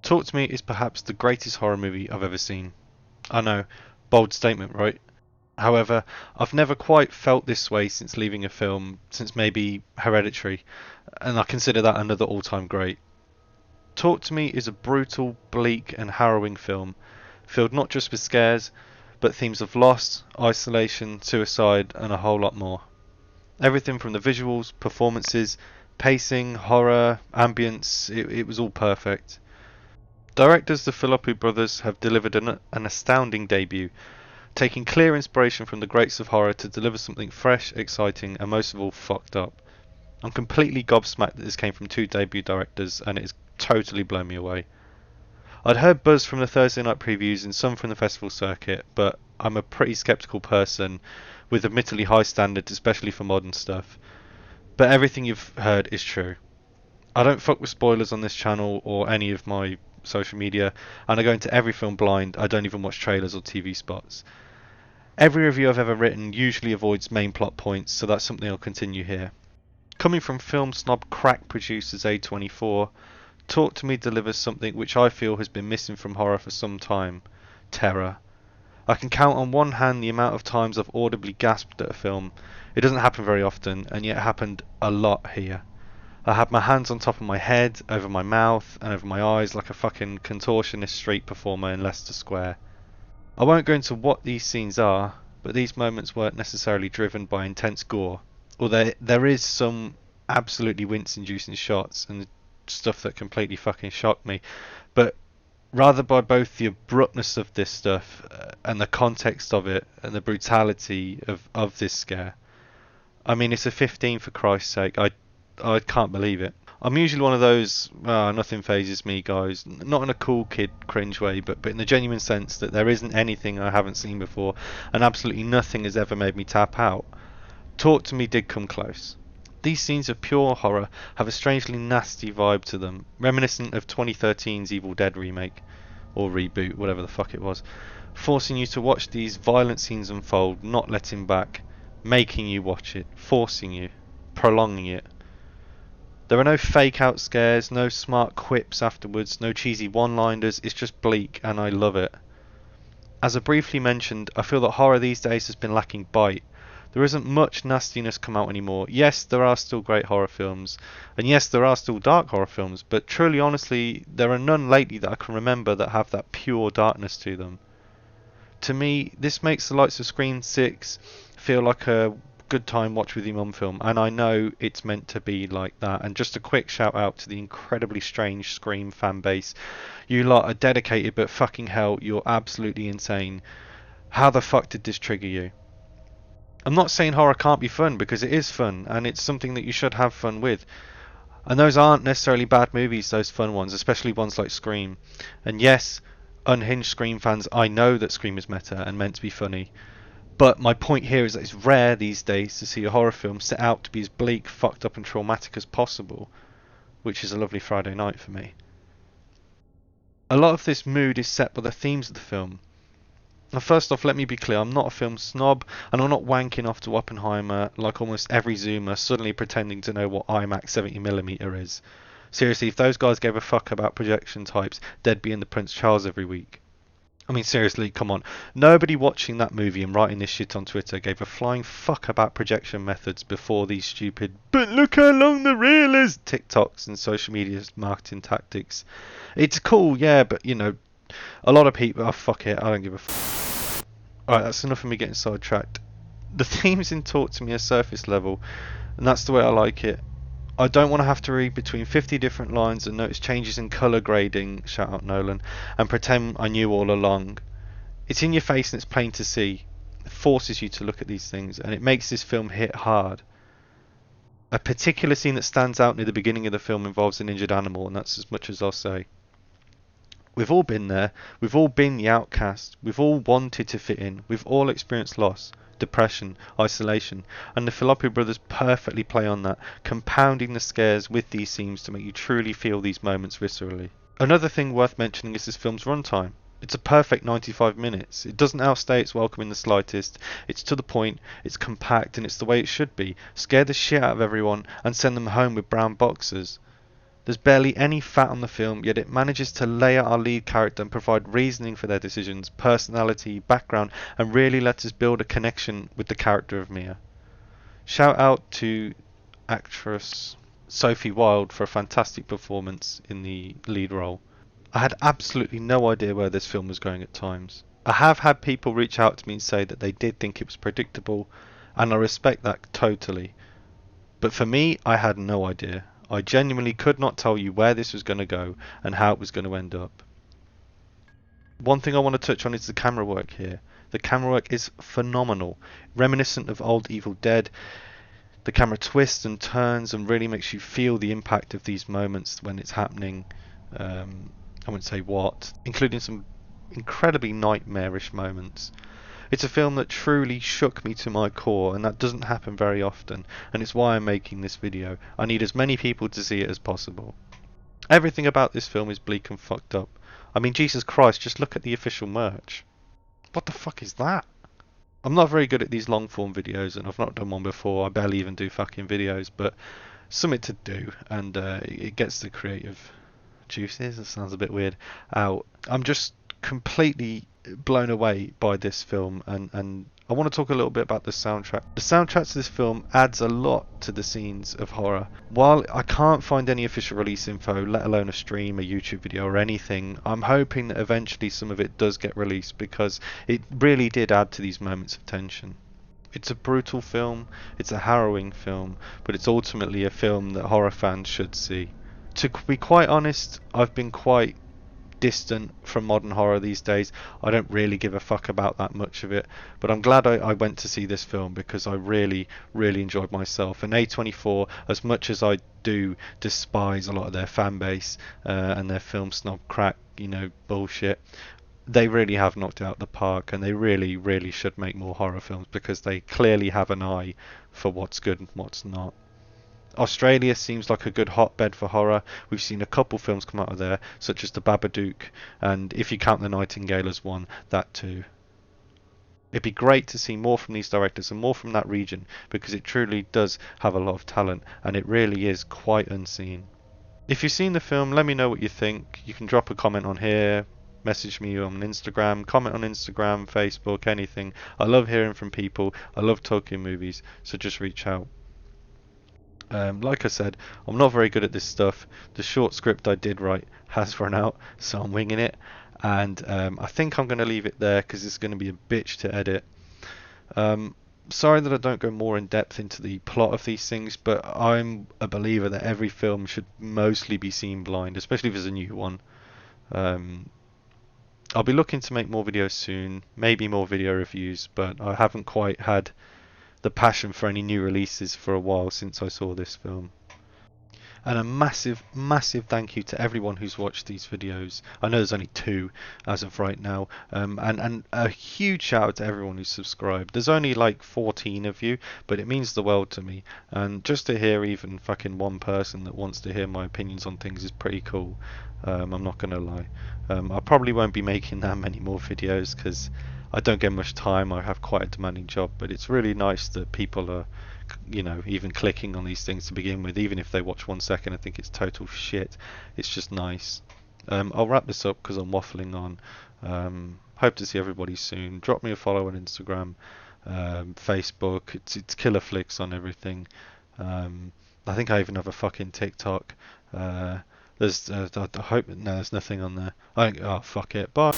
Talk to Me is perhaps the greatest horror movie I've ever seen. I know, bold statement, right? However, I've never quite felt this way since leaving a film, since maybe Hereditary, and I consider that another all-time great. Talk to Me is a brutal, bleak, and harrowing film, filled not just with scares, but themes of loss, isolation, suicide, and a whole lot more. Everything from the visuals, performances, pacing, horror, ambience, it was all perfect. Directors the Philippou brothers have delivered an astounding debut, taking clear inspiration from the greats of horror to deliver something fresh, exciting, and most of all fucked up. I'm completely gobsmacked that this came from two debut directors, and it has totally blown me away. I'd heard buzz from the Thursday night previews and some from the festival circuit, but I'm a pretty skeptical person with admittedly high standards, especially for modern stuff. But everything you've heard is true. I don't fuck with spoilers on this channel or any of my social media, and I go into every film blind. I don't even watch trailers or TV spots. Every review I've ever written usually avoids main plot points, so that's something I'll continue here. Coming from film snob crack producers A24, Talk to Me delivers something which I feel has been missing from horror for some time: terror. I can count on one hand the amount of times I've audibly gasped at a film. It doesn't happen very often, and yet it happened a lot here. I had my hands on top of my head, over my mouth, and over my eyes like a fucking contortionist street performer in Leicester Square. I won't go into what these scenes are, but these moments weren't necessarily driven by intense gore, although there is some absolutely wince-inducing shots and stuff that completely fucking shocked me, but rather by both the abruptness of this stuff and the context of it and the brutality of this scare. I mean, it's a 15 for Christ's sake. I can't believe it. I'm usually one of those, nothing phases me guys, not in a cool kid cringe way, but in the genuine sense that there isn't anything I haven't seen before, and absolutely nothing has ever made me tap out. Talk to Me did come close. These scenes of pure horror have a strangely nasty vibe to them, reminiscent of 2013's Evil Dead remake, or reboot, whatever the fuck it was, forcing you to watch these violent scenes unfold, not letting back, making you watch it, forcing you, prolonging it. There are no fake out scares, no smart quips afterwards, no cheesy one-liners, it's just bleak, and I love it. As I briefly mentioned, I feel that horror these days has been lacking bite. There isn't much nastiness come out anymore. Yes, there are still great horror films, and yes, there are still dark horror films, but truly honestly, there are none lately that I can remember that have that pure darkness to them. To me, this makes the likes of Scream 6 feel like a good time watch with your mum film, and I know it's meant to be like that. And just a quick shout out to the incredibly strange Scream fan base. You lot are dedicated, but fucking hell, you're absolutely insane. How the fuck did this trigger you? I'm not saying horror can't be fun, because it is fun, and it's something that you should have fun with. And those aren't necessarily bad movies, those fun ones, especially ones like Scream. And yes, unhinged Scream fans, I know that Scream is meta and meant to be funny. But my point here is that it's rare these days to see a horror film set out to be as bleak, fucked up and traumatic as possible, which is a lovely Friday night for me. A lot of this mood is set by the themes of the film. Now first off, let me be clear, I'm not a film snob, and I'm not wanking off to Oppenheimer like almost every Zoomer suddenly pretending to know what IMAX 70mm is. Seriously, if those guys gave a fuck about projection types, they'd be in the Prince Charles every week. I mean, seriously, come on. Nobody watching that movie and writing this shit on Twitter gave a flying fuck about projection methods before these stupid "but look how long the reel is" TikToks and social media marketing tactics. It's cool, yeah, but you know, a lot of people, oh fuck it, I don't give a fuck. Alright, that's enough of me getting sidetracked. The themes in Talk to Me are surface level, and that's the way I like it. I don't want to have to read between 50 different lines and notice changes in colour grading, shout out Nolan, and pretend I knew all along. It's in your face and it's plain to see. It forces you to look at these things, and it makes this film hit hard. A particular scene that stands out near the beginning of the film involves an injured animal, and that's as much as I'll say. We've all been there. We've all been the outcast. We've all wanted to fit in. We've all experienced loss, depression, isolation, and the Philippou brothers perfectly play on that, compounding the scares with these scenes to make you truly feel these moments viscerally. Another thing worth mentioning is this film's runtime. It's a perfect 95 minutes. It doesn't outstay its welcome in the slightest. It's to the point, it's compact, and it's the way it should be. Scare the shit out of everyone and send them home with brown boxers. There's barely any fat on the film, yet it manages to lay out our lead character and provide reasoning for their decisions, personality, background, and really let us build a connection with the character of Mia. Shout out to actress Sophie Wilde for a fantastic performance in the lead role. I had absolutely no idea where this film was going at times. I have had people reach out to me and say that they did think it was predictable, and I respect that totally. But for me, I had no idea. I genuinely could not tell you where this was going to go and how it was going to end up. One thing I want to touch on is the camera work here. The camera work is phenomenal, reminiscent of old Evil Dead. The camera twists and turns and really makes you feel the impact of these moments when it's happening. I wouldn't say what, including some incredibly nightmarish moments. It's a film that truly shook me to my core, and that doesn't happen very often, and it's why I'm making this video. I need as many people to see it as possible. Everything about this film is bleak and fucked up. I mean, Jesus Christ, just look at the official merch. What the fuck is that? I'm not very good at these long form videos, and I've not done one before. I barely even do fucking videos, but something to do, and it gets the creative juices, it sounds a bit weird, out. I'm just completely blown away by this film, and I want to talk a little bit about the soundtrack. The soundtrack to this film adds a lot to the scenes of horror. While I can't find any official release info, let alone a stream, a YouTube video or anything, I'm hoping that eventually some of it does get released, because it really did add to these moments of tension. It's a brutal film, it's a harrowing film, but it's ultimately a film that horror fans should see. To be quite honest, I've been quite distant from modern horror these days. I don't really give a fuck about that much of it, but I'm glad I went to see this film, because I really enjoyed myself. And A24, as much as I do despise a lot of their fan base and their film snob crack, bullshit, they really have knocked it out the park, and they really should make more horror films, because they clearly have an eye for what's good and what's not. Australia seems like a good hotbed for horror. We've seen a couple films come out of there, such as The Babadook, and if you count The Nightingale as one, that too. It'd be great to see more from these directors and more from that region, because it truly does have a lot of talent, and it really is quite unseen. If you've seen the film, let me know what you think. You can drop a comment on here, message me on Instagram, comment on Instagram, Facebook, anything. I love hearing from people. I love talking movies, so just reach out. Like I said, I'm not very good at this stuff. The short script I did write has run out, so I'm winging it, and I think I'm going to leave it there, because it's going to be a bitch to edit. Sorry that I don't go more in depth into the plot of these things, but I'm a believer that every film should mostly be seen blind, especially if it's a new one. I'll be looking to make more videos soon, maybe more video reviews, but I haven't quite had the passion for any new releases for a while since I saw this film. And a massive thank you to everyone who's watched these videos. I know there's only 2 as of right now, and a huge shout out to everyone who's subscribed. There's only like 14 of you, but it means the world to me, and just to hear even fucking one person that wants to hear my opinions on things is pretty cool. I'm not gonna lie. I probably won't be making that many more videos, because I don't get much time. I have quite a demanding job, but it's really nice that people are, even clicking on these things to begin with. Even if they watch 1 second and think it's total shit, it's just nice. I'll wrap this up because I'm waffling on. Hope to see everybody soon. Drop me a follow on Instagram, Facebook. It's Killer Flicks on everything. I think I even have a fucking TikTok. I hope no, there's nothing on there. Oh fuck it. Bye.